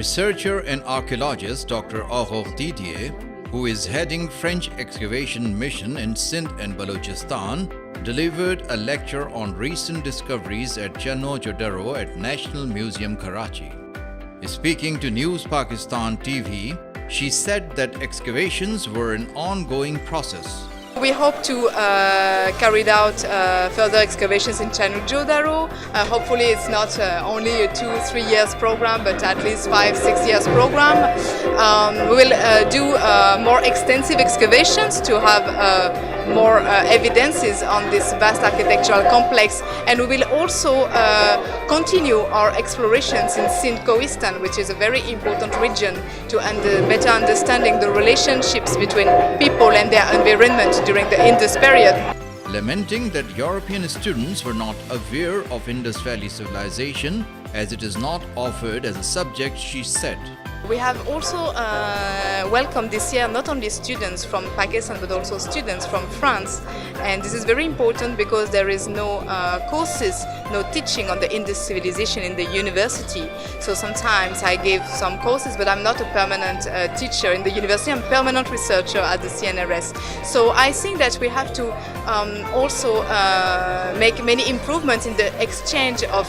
Researcher and archaeologist Dr. Aurore Didier, who is heading French excavation mission in Sindh and Balochistan, delivered a lecture on recent discoveries at Mohenjo-daro at National Museum, Karachi. Speaking to News Pakistan TV, she said that excavations were an ongoing process. We hope to carry out further excavations in Mohenjo-daro. Hopefully it's not only a 2-3 years program, but at least 5-6 years program. We will do more extensive excavations to have more evidences on this vast architectural complex, and we will also continue our explorations in Sindh-Kohistan, which is a very important region to better understanding the relationships between people and their environment during the Indus period. Lamenting that European students were not aware of Indus Valley civilization as it is not offered as a subject, she said. We have also welcomed this year not only students from Pakistan but also students from France, and this is very important because there is no courses, no teaching on the Indus civilization in the university. So sometimes I give some courses, but I'm not a permanent teacher in the university. I'm a permanent researcher at the CNRS. So I think that we have to also make many improvements in the exchange of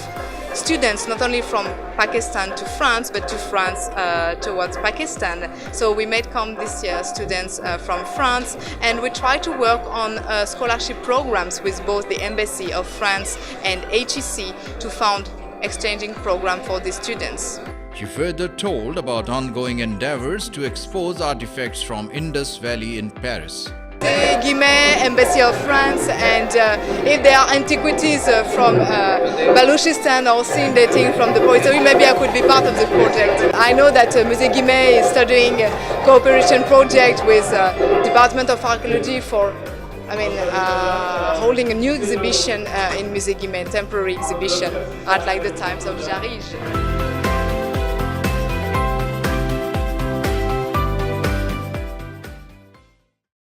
students, not only from Pakistan to France, but to France towards Pakistan. So we made come this year students from France, and we try to work on scholarship programs with both the Embassy of France and HEC to found exchanging program for the students. She further told about ongoing endeavors to expose artifacts from Indus Valley in Paris. Embassy of France, and if there are antiquities from Balochistan or Sindh dating from the poetry, maybe I could be part of the project. I know that Musée Guimet is studying a cooperation project with Department of Archaeology for holding a new exhibition in Musée Guimet, temporary exhibition at like the times of Jarij.